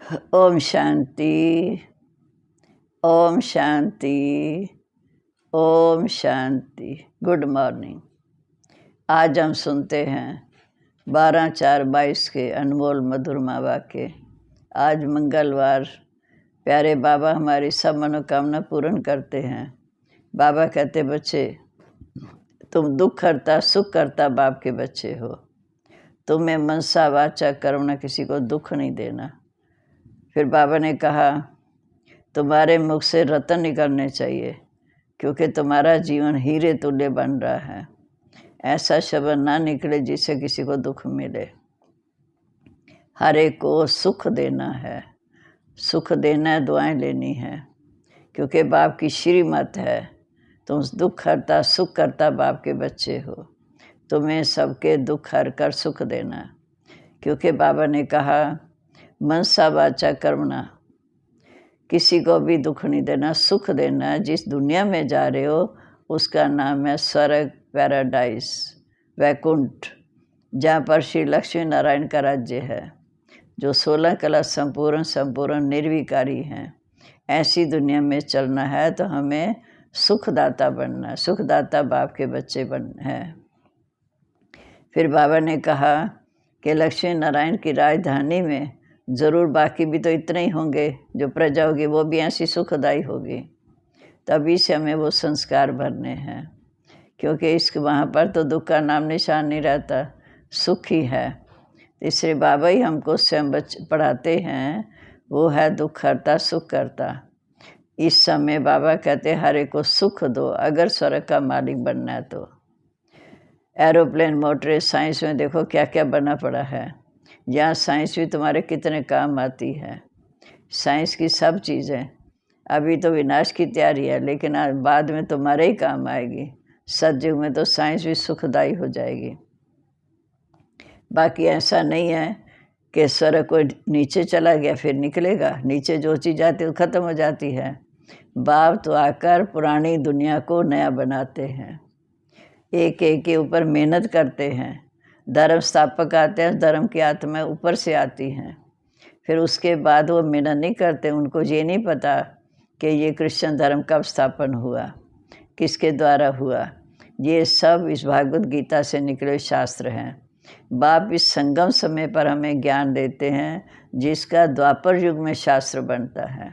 Om Shanti. Om Shanti. Om Shanti. Good morning. आज हम सुनते हैं 12/4/22 के अनमोल मधुरमा वाक्य। आज मंगलवार। प्यारे बाबा हमारी सब मनोकामना पूर्ण करते हैं। बाबा कहते, बच्चे तुम दुख करता सुख करता बाप के बच्चे हो। तुम्हें मनसा वाचा कर्मणा किसी को दुख नहीं देना। फिर बाबा ने कहा, तुम्हारे मुख से रतन निकलने चाहिए, क्योंकि तुम्हारा जीवन हीरे तुल्य बन रहा है। ऐसा शब्द ना निकले जिससे किसी को दुख मिले। हर एक को सुख देना है, सुख देना है, दुआएं लेनी है, क्योंकि बाप की श्रीमत है। तुम दुख हरता सुख करता बाप के बच्चे हो। तुम्हें सबके दुख हर कर सुख देना, क्योंकि बाबा ने कहा, मनसा वाचा कर्मणा किसी को भी दुख नहीं देना, सुख देना है। जिस दुनिया में जा रहे हो उसका नाम है स्वर्ग, पैराडाइज, वैकुंठ, जहाँ पर श्री लक्ष्मी नारायण का राज्य है, जो 16 कला संपूर्ण निर्विकारी हैं। ऐसी दुनिया में चलना है तो हमें सुखदाता बनना है। सुखदाता बाप के बच्चे बनना है। फिर बाबा ने कहा कि लक्ष्मी नारायण की राजधानी में ज़रूर बाकी भी तो इतने ही होंगे, जो प्रजा होगी वो भी ऐसी सुखदायी होगी। तभी से हमें वो संस्कार भरने हैं, क्योंकि इसके वहाँ पर तो दुख का नाम निशान नहीं रहता, सुख ही है। इसलिए बाबा ही हमको स्वयं पढ़ाते हैं, वो है दुख हरता सुख करता। इस समय बाबा कहते हर एक को सुख दो, अगर स्वर्ग का मालिक बनना है तो। एरोप्लेन, मोटर, साइंस में देखो क्या क्या बना पड़ा है। यहाँ साइंस भी तुम्हारे कितने काम आती है। साइंस की सब चीज़ें अभी तो विनाश की तैयारी है, लेकिन आज बाद में तुम्हारे ही काम आएगी। सतयुग में तो साइंस भी सुखदायी हो जाएगी। बाकी ऐसा नहीं है कि स्वर्ग कोई नीचे चला गया फिर निकलेगा। नीचे जो चीज़ आती है वो ख़त्म हो जाती है। बाप तो आकर पुरानी दुनिया को नया बनाते हैं, एक एक के ऊपर मेहनत करते हैं। धर्म स्थापक आते हैं, धर्म की आत्मा ऊपर से आती हैं। फिर उसके बाद वो मेहनत नहीं करते। उनको ये नहीं पता कि ये कृष्ण धर्म कब स्थापन हुआ, किसके द्वारा हुआ। ये सब इस भागवत गीता से निकले शास्त्र हैं। बाप इस संगम समय पर हमें ज्ञान देते हैं, जिसका द्वापर युग में शास्त्र बनता है।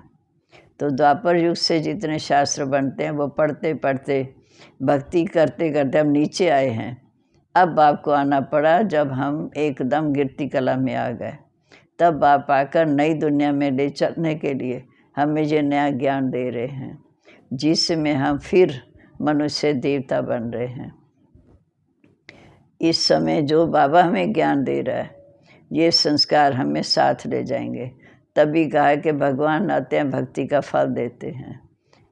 तो द्वापर युग से जितने शास्त्र बनते हैं वो पढ़ते पढ़ते भक्ति करते करते हम नीचे आए हैं। अब बाप को आना पड़ा जब हम एकदम गिरती कला में आ गए। तब बाप आकर नई दुनिया में ले चलने के लिए हमें ये नया ज्ञान दे रहे हैं, जिसमें हम फिर मनुष्य देवता बन रहे हैं। इस समय जो बाबा हमें ज्ञान दे रहा है, ये संस्कार हमें साथ ले जाएंगे। तभी कहा कि भगवान आते हैं, भक्ति का फल देते हैं।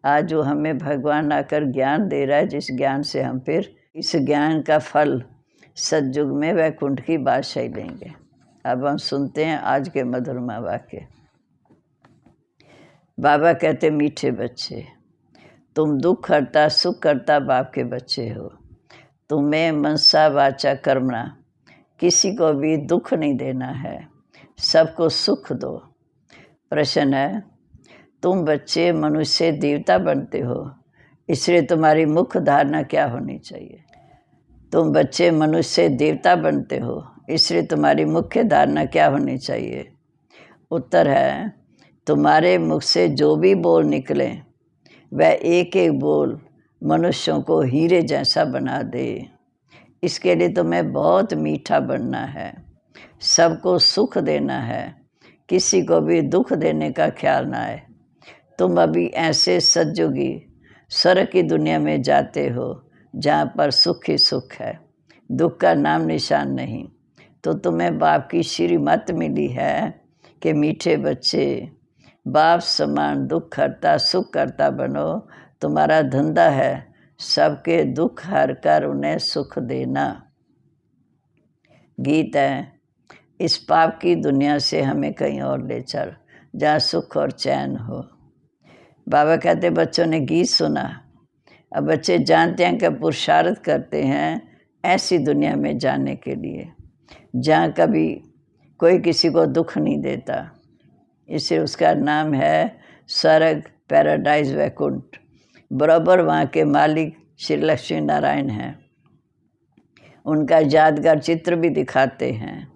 आज जो हमें भगवान आकर ज्ञान दे रहा है, जिस ज्ञान से हम फिर इस ज्ञान का फल सतयुग में वैकुंठ की बादशाही लेंगे। अब हम सुनते हैं आज के मधुरमा वाक्य। बाबा कहते, मीठे बच्चे, तुम दुख हरता सुख करता बाप के बच्चे हो। तुम्हें मनसा वाचा कर्मणा किसी को भी दुख नहीं देना है, सबको सुख दो। प्रश्न है, तुम बच्चे मनुष्य देवता बनते हो, इसलिए तुम्हारी मुख्य धारणा क्या होनी चाहिए? तुम बच्चे मनुष्य देवता बनते हो, इसलिए तुम्हारी मुख्य धारणा क्या होनी चाहिए? उत्तर है, तुम्हारे मुख से जो भी बोल निकले वह एक एक बोल मनुष्यों को हीरे जैसा बना दे। इसके लिए तुम्हें बहुत मीठा बनना है, सबको सुख देना है, किसी को भी दुख देने का ख्याल ना आए। तुम अभी ऐसे सतयुगी स्वर्ग की दुनिया में जाते हो जहाँ पर सुख ही सुख है, दुख का नाम निशान नहीं। तो तुम्हें बाप की श्रीमत मिली है कि मीठे बच्चे, बाप समान दुख हरता सुख करता बनो। तुम्हारा धंधा है सबके दुख हर कर उन्हें सुख देना। गीत है, इस पाप की दुनिया से हमें कहीं और ले चल, जहाँ सुख और चैन हो। बाबा कहते, बच्चों ने गीत सुना, अब बच्चे जानते हैं कि पुरुषार्थ करते हैं ऐसी दुनिया में जाने के लिए, जहाँ कभी कोई किसी को दुख नहीं देता। इसलिए उसका नाम है स्वर्ग, पैराडाइज, वैकुंठ। बराबर वहाँ के मालिक श्री लक्ष्मी नारायण हैं। उनका यादगार चित्र भी दिखाते हैं।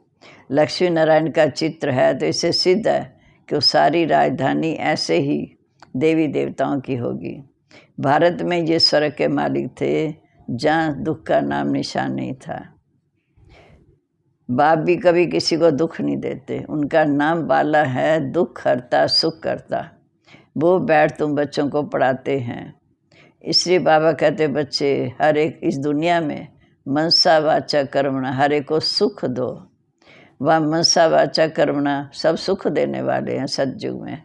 लक्ष्मी नारायण का चित्र है तो इससे सिद्ध है कि वो सारी राजधानी ऐसे ही देवी देवताओं की होगी। भारत में ये स्वर्ग के मालिक थे जहाँ दुख का नाम निशान नहीं था। बाप भी कभी किसी को दुख नहीं देते। उनका नाम बाला है, दुख हरता सुख करता। वो बैठ तुम बच्चों को पढ़ाते हैं। इसलिए बाबा कहते बच्चे हर एक इस दुनिया में मनसा वाचा कर्मणा, हर एक को सुख दो। वह मनसा वाचा कर्मणा सब सुख देने वाले हैं सतयुग में।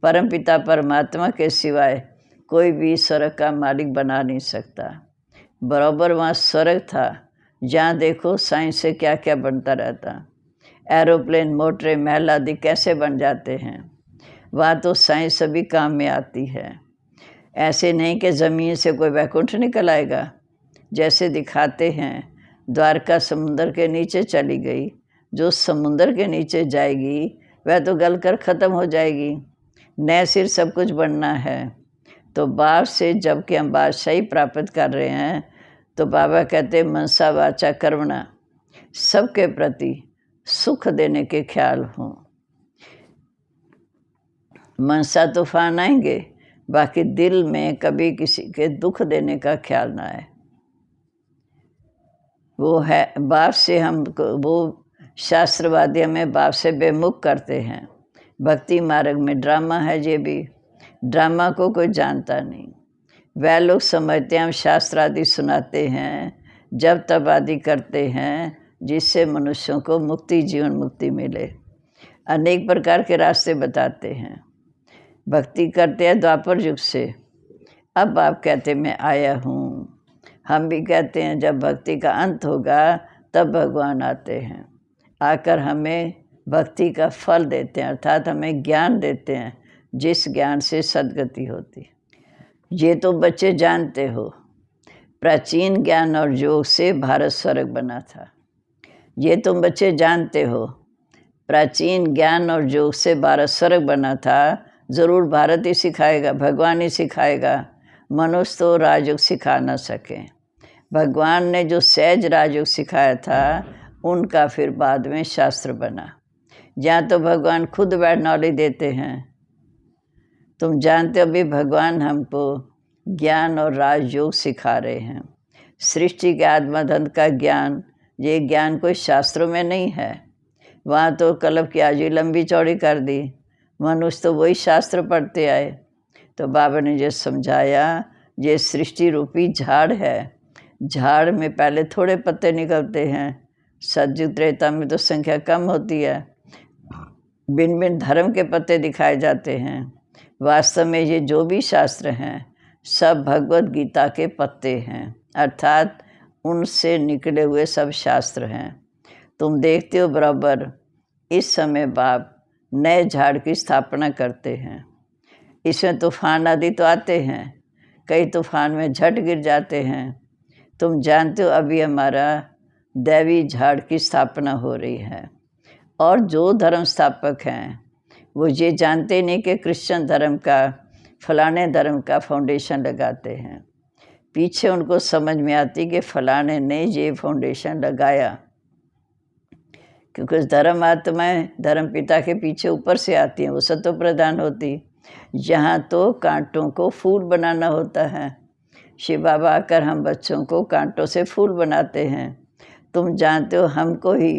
परमपिता परमात्मा के सिवाय कोई भी स्वर्ग का मालिक बना नहीं सकता। बराबर वहाँ स्वर्ग था जहाँ देखो साइंस से क्या क्या बनता रहता। एरोप्लेन, मोटरें, महल आदि कैसे बन जाते हैं। वहाँ तो साइंस सभी काम में आती है। ऐसे नहीं कि ज़मीन से कोई वैकुंठ निकल आएगा। जैसे दिखाते हैं द्वारका समुंदर के नीचे चली गई। जो समुंदर के नीचे जाएगी वह तो गल कर ख़त्म हो जाएगी। नए सिर सब कुछ बनना है। तो बाप से जबकि हम बादशाही प्राप्त कर रहे हैं तो बाबा कहते मनसा वाचा कर्मणा, सबके प्रति सुख देने के ख्याल हों। मनसा तूफान आएंगे, बाकी दिल में कभी किसी के दुख देने का ख्याल ना आए। वो है बाप से हम वो शास्त्रवादी हमें बाप से बेमुख करते हैं। भक्ति मार्ग में ड्रामा है। ये भी ड्रामा को कोई जानता नहीं। वह लोग समझते हैं हम शास्त्र आदि सुनाते हैं, जब तब आदि करते हैं जिससे मनुष्यों को मुक्ति, जीवन मुक्ति मिले। अनेक प्रकार के रास्ते बताते हैं। भक्ति करते हैं द्वापर युग से। अब आप कहते मैं आया हूँ। हम भी कहते हैं जब भक्ति का अंत होगा तब भगवान आते हैं, आकर हमें भक्ति का फल देते हैं, अर्थात हमें ज्ञान देते हैं जिस ज्ञान से सद्गति होती। ये तो बच्चे जानते हो, प्राचीन ज्ञान और योग से भारत स्वर्ग बना था। ये तुम बच्चे जानते हो, प्राचीन ज्ञान और योग से भारत स्वर्ग बना था। ज़रूर भारत ही सिखाएगा, भगवान ही सिखाएगा। मनुष्य तो राजयोग सिखा ना सके। भगवान ने जो सहज राजयोग सिखाया था उनका फिर बाद में शास्त्र बना। यहाँ तो भगवान खुद बैठ नॉलेज देते हैं। तुम जानते हो भी भगवान हमको ज्ञान और राजयोग सिखा रहे हैं। सृष्टि के आत्मधन का ज्ञान, ये ज्ञान कोई शास्त्रों में नहीं है। वहाँ तो कलब की आजी लंबी चौड़ी कर दी। मनुष्य तो वही शास्त्र पढ़ते आए। तो बाबा ने जो समझाया, ये सृष्टि रूपी झाड़ है। झाड़ में पहले थोड़े पत्ते निकलते हैं। सतयुग त्रेता में तो संख्या कम होती है। भिन्न भिन्न धर्म के पत्ते दिखाए जाते हैं। वास्तव में ये जो भी शास्त्र हैं सब भगवत गीता के पत्ते हैं, अर्थात उनसे निकले हुए सब शास्त्र हैं। तुम देखते हो बराबर इस समय बाप नए झाड़ की स्थापना करते हैं। इसमें तूफान आदि तो आते हैं, कई तूफान में झट गिर जाते हैं। तुम जानते हो अभी हमारा दैवी झाड़ की स्थापना हो रही है। और जो धर्म स्थापक हैं वो ये जानते नहीं कि क्रिश्चियन धर्म का, फलाने धर्म का फाउंडेशन लगाते हैं। पीछे उनको समझ में आती कि फलाने ने ये फाउंडेशन लगाया, क्योंकि धर्म आत्माएँ धर्म पिता के पीछे ऊपर से आती हैं, वो सत्व प्रधान होती। यहाँ तो कांटों को फूल बनाना होता है। शिव बाबा आकर हम बच्चों को कांटों से फूल बनाते हैं। तुम जानते हो हमको ही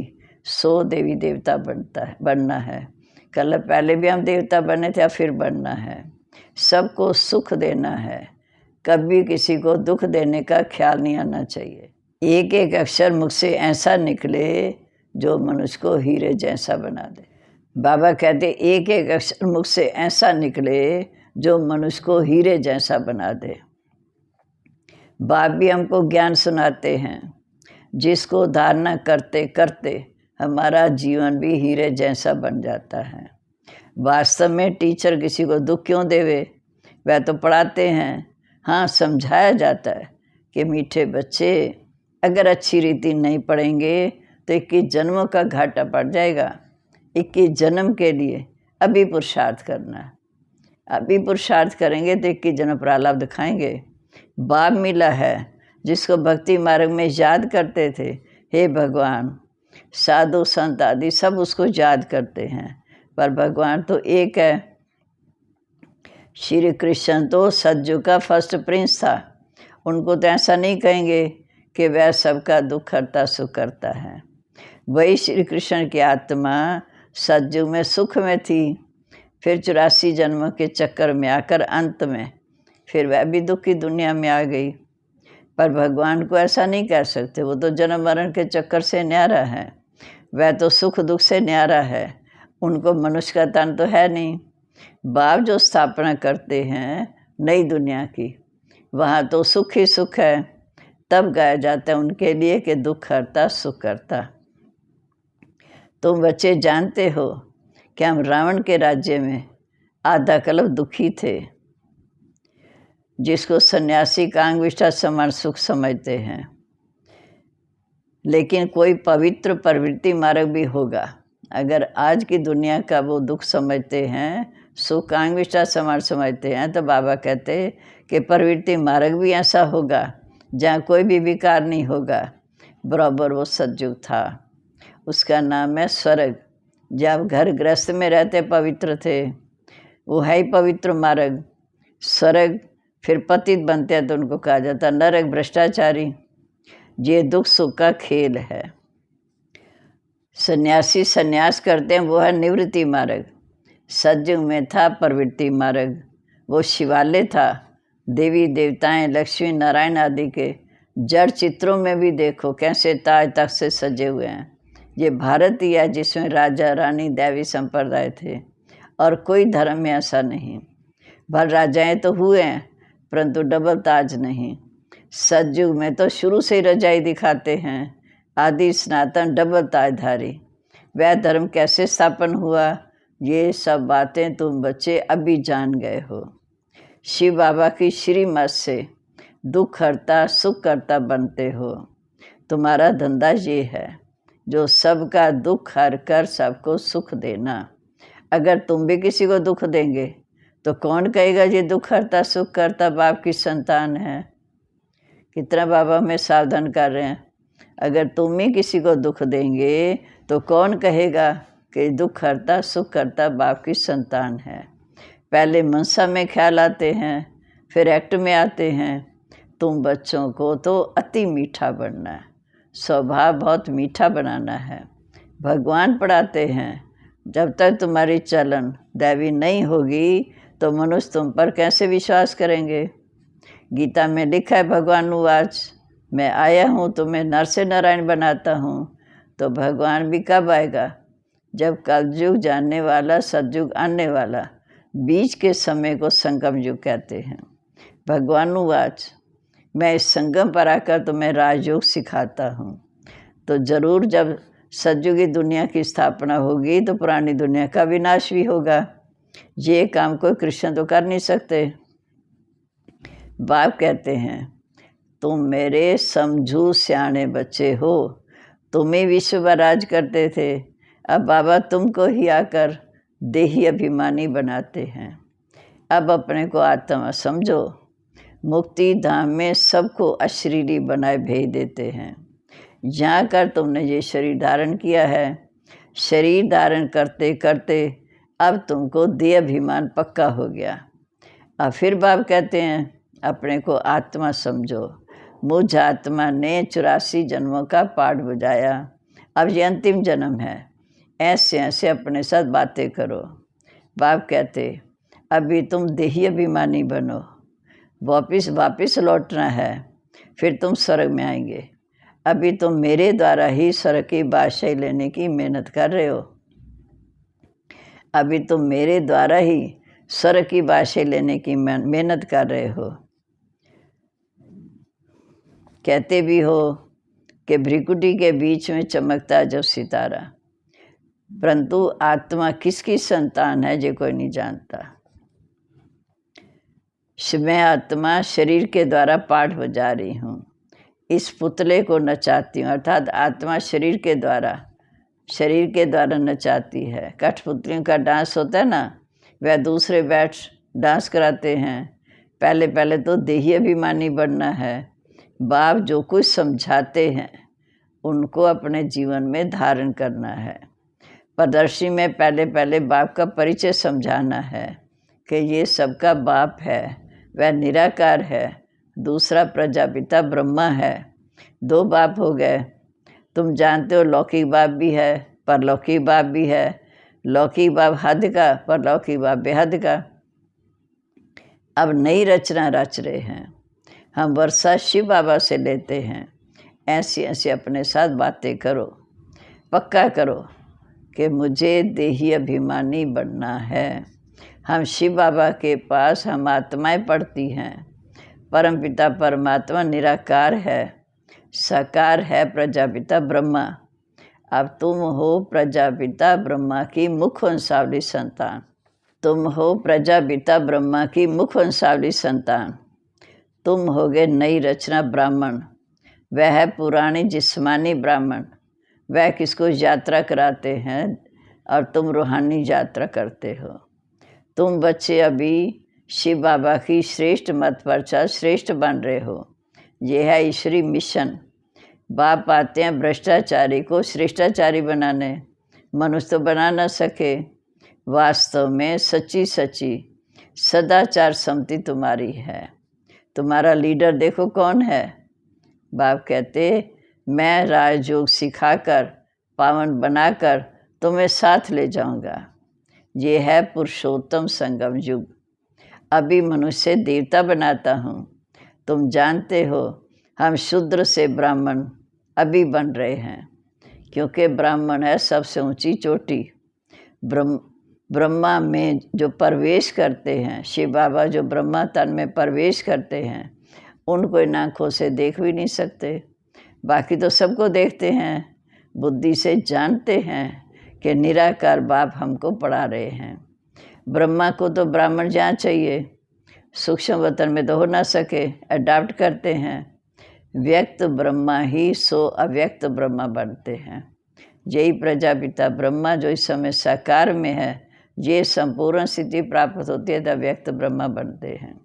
100 देवी देवता बनना है। कल पहले भी हम देवता बने थे, फिर बनना है। सबको सुख देना है, कभी किसी को दुख देने का ख्याल नहीं आना चाहिए। एक एक अक्षर मुख से ऐसा निकले जो मनुष्य को हीरे जैसा बना दे। बाबा कहते एक एक अक्षर मुख से ऐसा निकले जो मनुष्य को हीरे जैसा बना दे। बाप भी हमको ज्ञान सुनाते हैं, जिसको धारणा करते करते हमारा जीवन भी हीरे जैसा बन जाता है। वास्तव में टीचर किसी को दुख क्यों देवे, वह तो पढ़ाते हैं। हाँ, समझाया जाता है कि मीठे बच्चे अगर अच्छी रीति नहीं पढ़ेंगे तो 21 जन्मों का घाटा पड़ जाएगा। 21 जन्म के लिए अभी पुरुषार्थ करना है। अभी पुरुषार्थ करेंगे तो 21 जन्म प्रारब्ध खाएंगे। बाप मिला है जिसको भक्ति मार्ग में याद करते थे, हे भगवान। साधु संत आदि सब उसको याद करते हैं, पर भगवान तो एक है। श्री कृष्ण तो सतयुग का फर्स्ट प्रिंस था। उनको तो ऐसा नहीं कहेंगे कि वह सबका दुख हरता सुख करता है। वही श्री कृष्ण की आत्मा सतयुग में सुख में थी, फिर 84 जन्मों के चक्कर में आकर अंत में फिर वह भी दुख की दुनिया में आ गई। पर भगवान को ऐसा नहीं कह सकते, वो तो जन्म मरण के चक्कर से न्यारा है, वह तो सुख दुख से न्यारा है। उनको मनुष्य का तन तो है नहीं। बाप जो स्थापना करते हैं नई दुनिया की, वहाँ तो सुख ही सुख है। तब गाया जाता है उनके लिए कि दुख हरता सुख करता। तुम बच्चे जानते हो कि हम रावण के राज्य में आधा कल्प दुखी थे, जिसको सन्यासी कांगविष्ठा समान सुख समझते हैं। लेकिन कोई पवित्र प्रवृत्ति मार्ग भी होगा। अगर आज की दुनिया का वो दुख समझते हैं, सुख कांगविष्ठा समान समझते हैं, तो बाबा कहते कि प्रवृत्ति मार्ग भी ऐसा होगा जहाँ कोई भी विकार नहीं होगा। बराबर वो सतयुग था, उसका नाम है स्वर्ग। जब घर गृहस्थ में रहते पवित्र थे, वो है ही पवित्र मार्ग। स्वर्ग फिर पतित बनते हैं तो उनको कहा जाता है नरक, भ्रष्टाचारी। ये दुख सुख का खेल है। सन्यासी सन्यास करते हैं, वो है निवृत्ति मार्ग। सतयुग में था प्रवृत्ति मार्ग, वो शिवालय था। देवी देवताएं लक्ष्मी नारायण आदि के जड़ चित्रों में भी देखो कैसे ताज तख्त से सजे हुए हैं। ये भारत ही है जिसमें राजा रानी दैवी संप्रदाय थे, और कोई धर्म में ऐसा नहीं। भर राजाएं तो हुए हैं, परंतु डबल ताज नहीं। सतयुग में तो शुरू से ही रजाई दिखाते हैं, आदि सनातन डबल ताजधारी। वह धर्म कैसे स्थापन हुआ, ये सब बातें तुम बच्चे अभी जान गए हो। शिव बाबा की श्रीमत से दुख हरता सुख करता बनते हो। तुम्हारा धंधा ये है, जो सबका दुख हर कर सबको सुख देना। अगर तुम भी किसी को दुख देंगे तो कौन कहेगा ये दुख हरता सुख करता बाप की संतान है। कितना बाबा हमें सावधान कर रहे हैं। अगर तुम ही किसी को दुख देंगे तो कौन कहेगा कि दुख हरता सुख करता बाप की संतान है। पहले मनसा में ख्याल आते हैं, फिर एक्ट में आते हैं। तुम बच्चों को तो अति मीठा बनना है, स्वभाव बहुत मीठा बनाना है। भगवान पढ़ाते हैं, जब तक तुम्हारी चलन दैवी नहीं होगी तो मनुष्य तुम पर कैसे विश्वास करेंगे। गीता में लिखा है भगवान उवाच, मैं आया हूँ तुम्हें नर से नारायण बनाता हूँ। तो भगवान भी कब आएगा, जब कलयुग जानने वाला सतयुग आने वाला। बीच के समय को संगम युग कहते हैं। भगवान उवाच, मैं इस संगम पर आकर तुम्हें राजयोग सिखाता हूँ। तो जरूर जब सतयुगी दुनिया की स्थापना होगी तो पुरानी दुनिया का विनाश भी होगा। ये काम कोई कृष्ण तो कर नहीं सकते। बाप कहते हैं, तुम मेरे समझू सियाने बच्चे हो, तुम ही विश्व पर राज करते थे। अब बाबा तुमको ही आकर देही अभिमानी बनाते हैं। अब अपने को आत्मा समझो। मुक्ति धाम में सबको अशरीरी बनाए भेज देते हैं। यहाँ कर तुमने ये शरीर धारण किया है। शरीर धारण करते करते अब तुमको देह अभिमान पक्का हो गया। अब फिर बाप कहते हैं, अपने को आत्मा समझो। मुझ आत्मा ने 84 जन्मों का पाठ बुझाया, अब ये अंतिम जन्म है। ऐसे ऐसे अपने साथ बातें करो। बाप कहते, अभी तुम देही अभिमानी बनो, वापिस लौटना है, फिर तुम स्वर्ग में आएंगे। अभी तुम मेरे द्वारा ही स्वर्ग की बादशाही लेने की मेहनत कर रहे हो। अभी तुम मेरे द्वारा ही स्वर्ग की बादशाही लेने की मेहनत कर रहे हो। कहते भी हो कि भ्रिकुटी के बीच में चमकता जब सितारा, परंतु आत्मा किसकी संतान है ये कोई नहीं जानता। मैं आत्मा शरीर के द्वारा पाठ बजा रही हूँ, इस पुतले को नचाती हूँ। अर्थात आत्मा शरीर के द्वारा शरीर के द्वारा नचाती है। कठपुतलियों का डांस होता है ना, वह दूसरे बैठ डांस कराते हैं। पहले पहले तो देही अभिमानी बनना है। बाप जो कुछ समझाते हैं उनको अपने जीवन में धारण करना है। प्रदर्शनी में पहले पहले बाप का परिचय समझाना है कि ये सबका बाप है, वह निराकार है। दूसरा प्रजापिता ब्रह्मा है। 2 बाप हो गए। तुम जानते हो लौकिक बाप भी है, परलौकिक बाप भी है। लौकिक बाप हद का, परलौकिक बाप बेहद का। अब नई रचना रच रहे हैं। हम वर्षा शिव बाबा से लेते हैं। ऐसी ऐसी अपने साथ बातें करो, पक्का करो कि मुझे देही अभिमानी बनना है। हम शिव बाबा के पास हम आत्माएं पढ़ती हैं। परमपिता परमात्मा निराकार है, साकार है प्रजापिता ब्रह्मा। अब तुम हो प्रजापिता ब्रह्मा की मुख वंशावली संतान। तुम हो प्रजापिता ब्रह्मा की मुख वंशावली संतान। तुम होगे नई रचना ब्राह्मण। वह है पुरानी जिस्मानी ब्राह्मण। वह किसको यात्रा कराते हैं और तुम रूहानी यात्रा करते हो। तुम बच्चे अभी शिव बाबा की श्रेष्ठ मत प्रचार श्रेष्ठ बन रहे हो। यह है ईश्वरी मिशन। बाप आते हैं भ्रष्टाचारी को श्रेष्ठाचारी बनाने। मनुष्य तो बना न सके। वास्तव में सच्ची सच्ची सदाचार सम्मति तुम्हारी है। तुम्हारा लीडर देखो कौन है। बाप कहते मैं राजयोग सिखाकर पावन बनाकर तुम्हें साथ ले जाऊंगा। ये है पुरुषोत्तम संगम युग। अभी मनुष्य देवता बनाता हूँ। तुम जानते हो हम शूद्र से ब्राह्मण अभी बन रहे हैं, क्योंकि ब्राह्मण है सबसे ऊंची चोटी। ब्रह्मा में जो प्रवेश करते हैं, शिव बाबा जो ब्रह्मा तन में प्रवेश करते हैं, उनको इन आँखों से देख भी नहीं सकते। बाकी तो सबको देखते हैं, बुद्धि से जानते हैं कि निराकार बाप हमको पढ़ा रहे हैं। ब्रह्मा को तो ब्राह्मण जान चाहिए, सूक्ष्म वतन में तो हो ना सके, अडाप्ट करते हैं। व्यक्त ब्रह्मा ही सो अव्यक्त ब्रह्मा बनते हैं। यही प्रजापिता ब्रह्मा जो इस समय साकार में है, ये संपूर्ण स्थिति प्राप्त होती है तो अव्यक्त ब्रह्मा बनते हैं।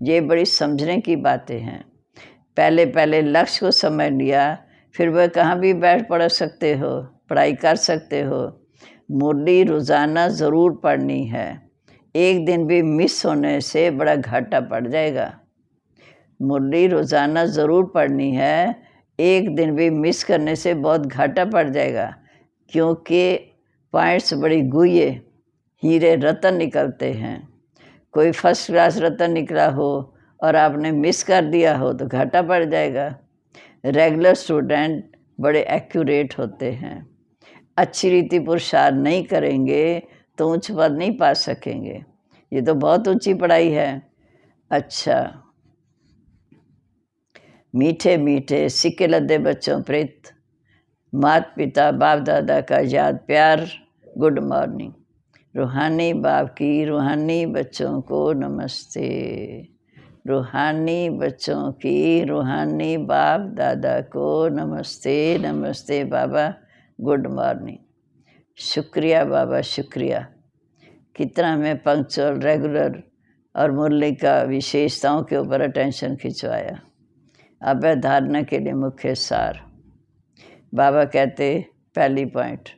ये बड़ी समझने की बातें हैं। पहले पहले लक्ष्य को समझ लिया, फिर वह कहाँ भी बैठ पढ़ सकते हो, पढ़ाई कर सकते हो। मुरली रोज़ाना ज़रूर पढ़नी है। एक दिन भी मिस होने से बड़ा घाटा पड़ जाएगा। मुरली रोज़ाना ज़रूर पढ़नी है। एक दिन भी मिस करने से बहुत घाटा पड़ जाएगा, क्योंकि पॉइंट्स बड़ी गुइये हीरे रतन निकलते हैं। कोई फर्स्ट क्लास रतन निकला हो और आपने मिस कर दिया हो तो घाटा पड़ जाएगा। रेगुलर स्टूडेंट बड़े एक्यूरेट होते हैं। अच्छी रीति पुरुषार्थ नहीं करेंगे तो उच्च पद नहीं पा सकेंगे। ये तो बहुत ऊंची पढ़ाई है। अच्छा, मीठे मीठे सिक्के लद्दे बच्चों प्रेत माता पिता बाप दादा का याद प्यार। Good morning. रूहानी बाप की रूहानी बच्चों को नमस्ते। रूहानी बच्चों की रूहानी बाप दादा को नमस्ते। नमस्ते बाबा, गुड मॉर्निंग। शुक्रिया बाबा, शुक्रिया। कितना मैं पंक्चुअल, रेगुलर और मुरली का विशेषताओं के ऊपर अटेंशन खिंचवाया। अब है धारणा के लिए मुख्य सार। बाबा कहते पहली पॉइंट,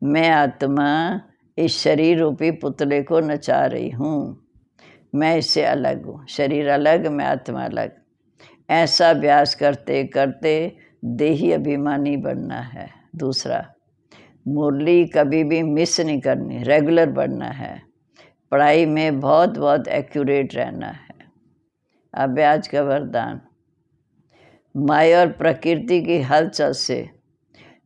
मैं आत्मा इस शरीर रूपी पुतले को नचा रही हूँ। मैं इससे अलग हूँ। शरीर अलग, मैं आत्मा अलग। ऐसा अभ्यास करते करते देही अभिमानी बनना है। दूसरा, मुरली कभी भी मिस नहीं करनी, रेगुलर बनना है। पढ़ाई में बहुत बहुत एक्यूरेट रहना है। अब आज का वरदान, माया और प्रकृति की हलचल से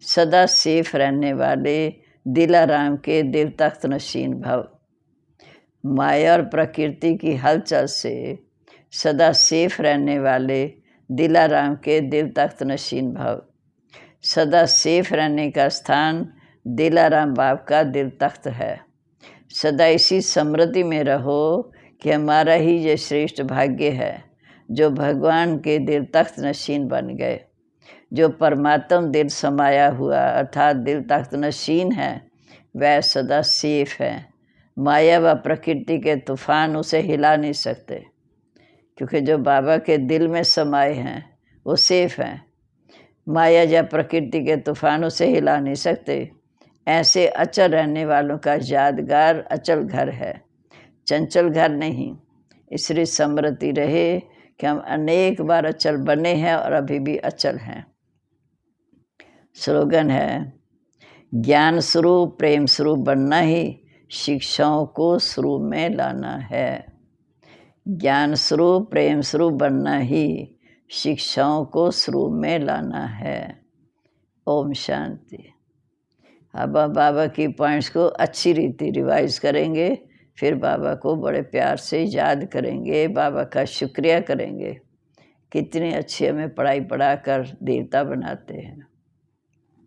सदा सेफ रहने वाले दिलाराम के दिल तख्त नशीन भव। माया और प्रकृति की हलचल से सदा सेफ रहने वाले दिलाराम के दिल तख्त नशीन भव। सदा सेफ रहने का स्थान दिलाराम बाप का दिल तख्त है। सदा इसी समृद्धि में रहो कि हमारा ही ये श्रेष्ठ भाग्य है जो भगवान के दिल तख्त नशीन बन गए। जो परमात्म दिल समाया हुआ अर्थात दिल तख्त नशीन है वह सदा सेफ है। माया व प्रकृति के तूफान उसे हिला नहीं सकते, क्योंकि जो बाबा के दिल में समाये हैं वो सेफ हैं। माया या प्रकृति के तूफान उसे हिला नहीं सकते। ऐसे अचल रहने वालों का यादगार अचल घर है, चंचल घर नहीं। इसलिए स्मृति रहे कि हम अनेक बार अचल बने हैं और अभी भी अचल हैं। स्लोगन है, ज्ञान स्वरूप प्रेम स्वरूप बनना ही शिक्षाओं को स्वरूप में लाना है। ज्ञान स्वरूप प्रेम स्वरूप बनना ही शिक्षाओं को स्वरूप में लाना है। ओम शांति। अब बाबा की पॉइंट्स को अच्छी रीति रिवाइज करेंगे, फिर बाबा को बड़े प्यार से याद करेंगे, बाबा का शुक्रिया करेंगे, कितनी अच्छी हमें पढ़ाई पढ़ा कर देवता बनाते हैं।